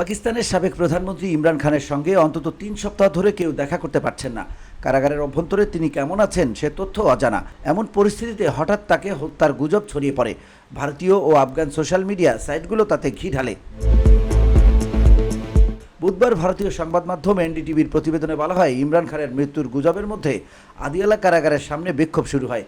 পাকিস্তানের সাবেক প্রধানমন্ত্রী ইমরান খানের সঙ্গে অন্তত ৩ সপ্তাহ ধরে কেউ দেখা করতে পারছেন না। কারাগারের অভ্যন্তরে তিনি কেমন আছেন সে তথ্য অজানা। এমন পরিস্থিতিতে হঠাৎ তাকে হত্যার গুজব ছড়িয়ে পড়ে। ভারতীয় ও আফগান সোশ্যাল মিডিয়া সাইটগুলো তাতে ঘি ঢালে। বুধবার ভারতীয় সংবাদ মাধ্যম এনডিটিভির প্রতিবেদনে বলা হয়, ইমরান খানের মৃত্যুর গুজবের মধ্যে আদিয়ালা কারাগারের সামনে বিক্ষোভ শুরু হয়।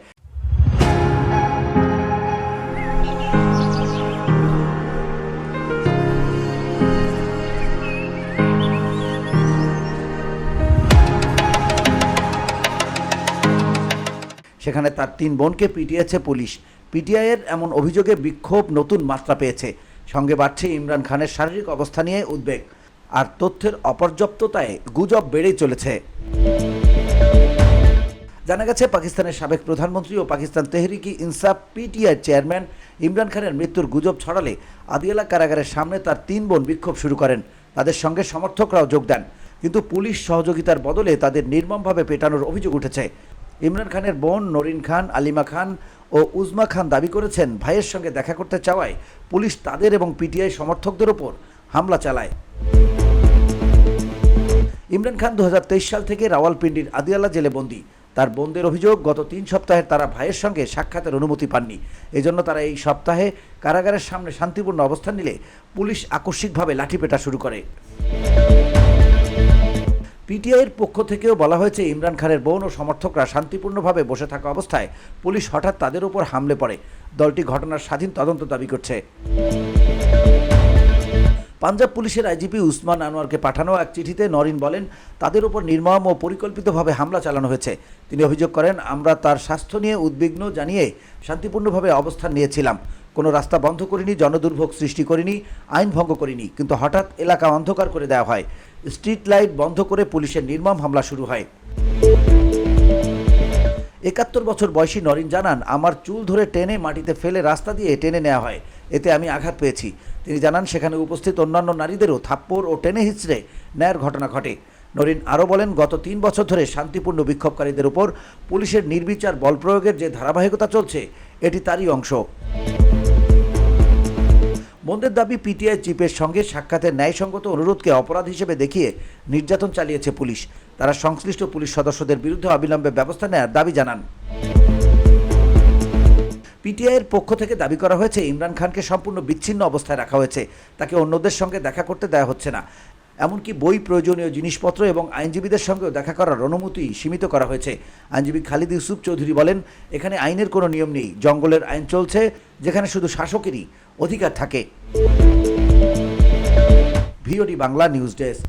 সেখানে তার ৩ বোনকে পিটিয়েছে পুলিশ। পিটিআইয়ের এমন অভিযোগে বিক্ষোভ নতুন মাত্রা পেয়েছে। সঙ্গে বাড়ছে ইমরান খানের শারীরিক অবস্থা নিয়ে উদ্বেগ, আর তথ্যের অপর্যাপ্ততায় গুজব বেড়েই চলেছে। জানা গেছে, পাকিস্তানের সাবেক প্রধানমন্ত্রী ও পাকিস্তান তেহরিকি ইনসাফ পিটিআই চেয়ারম্যান ইমরান খানের মৃত্যুর গুজব ছড়ালে আদিয়ালা কারাগারের সামনে তার ৩ বোন বিক্ষোভ শুরু করেন। তাদের সঙ্গে সমর্থকরাও যোগ দেন, কিন্তু পুলিশ সহযোগিতার বদলে তাদের নির্মমভাবে পেটানোর অভিযোগ উঠেছে। ইমরান খানের বোন নরিন খান, আলিমা খান ও উজমা খান দাবি করেছেন, ভাইয়ের সঙ্গে দেখা করতে চাওয়ায় পুলিশ তাদের এবং পিটিআই সমর্থকদের ওপর হামলা চালায়। ইমরান খান 2023 সাল থেকে রাওয়ালপিন্ডির আদিয়ালা জেলে বন্দী। তার বোনদের অভিযোগ, গত 3 সপ্তাহে তারা ভাইয়ের সঙ্গে সাক্ষাতের অনুমতি পাননি। এজন্য তারা এই সপ্তাহে কারাগারের সামনে শান্তিপূর্ণ অবস্থান নিলে পুলিশ আকস্মিকভাবে লাঠিপেটা শুরু করে। পিটিআইয়ের পক্ষ থেকেও বলা হয়েছে, ইমরান খানের বোন ও সমর্থকরা শান্তিপূর্ণভাবে বসে থাকা অবস্থায় পুলিশ হঠাৎ তাদের উপর হামলে পড়ে। দলটি ঘটনার স্বাধীন তদন্ত দাবি করছে। পাঞ্জাব পুলিশের আইজিপি উসমান আনোয়ারকে পাঠানো এক চিঠিতে নরিন বলেন, তাদের উপর নির্মম ও পরিকল্পিতভাবে হামলা চালানো হয়েছে। তিনি অভিযোগ করেন, আমরা তার স্বাস্থ্য নিয়ে উদ্বিগ্ন জানিয়ে শান্তিপূর্ণভাবে অবস্থান নিয়েছিলাম। কোনো রাস্তা বন্ধ করিনি, জনদুর্ভোগ সৃষ্টি করিনি, আইন ভঙ্গ করিনি, কিন্তু হঠাৎ এলাকা অন্ধকার করে দেওয়া হয়। স্ট্রিট লাইট বন্ধ করে পুলিশের নির্মম হামলা শুরু হয়। 71 বছর বয়সী নরিন জানান, আমার চুল ধরে টেনে মাটিতে ফেলে রাস্তা দিয়ে টেনে নেওয়া হয়, এতে আমি আঘাত পেয়েছি। তিনি জানান, সেখানে উপস্থিত অন্যান্য নারীদেরও থাপ্পড় ও টেনে হিঁচড়ে নেয়ার ঘটনা ঘটে। নরিন আরও বলেন, গত 3 বছর ধরে শান্তিপূর্ণ বিক্ষোভকারীদের উপর পুলিশের নির্বিচার বল প্রয়োগের যে ধারাবাহিকতা চলছে, এটি তারই অংশ। বোনদের দাবি, পিটিআই চিফের সঙ্গে সাক্ষাতের ন্যায়সঙ্গত অনুরোধকে অপরাধ হিসেবে দেখিয়ে নির্যাতন চালিয়েছে পুলিশ। তারা সংশ্লিষ্ট পুলিশ সদস্যদের বিরুদ্ধে অবিলম্বে ব্যবস্থা নেওয়ার দাবি জানান। পিটিআইয়ের পক্ষ থেকে দাবি করা হয়েছে, ইমরান খানকে সম্পূর্ণ বিচ্ছিন্ন অবস্থায় রাখা হয়েছে। তাকে অন্যদের সঙ্গে দেখা করতে দেওয়া হচ্ছে না। এমনকি বই, প্রয়োজনীয় জিনিসপত্র এবং আইনজীবীদের সঙ্গেও দেখা করার অনুমতি সীমিত করা হয়েছে। আইনজীবী খালিদ ইউসুফ চৌধুরী বলেন, এখানে আইনের কোনো নিয়ম নেই। জঙ্গলের আইন চলছে, যেখানে শুধু শাসকেরই অধিকার থাকে। VOD Bangla news desk.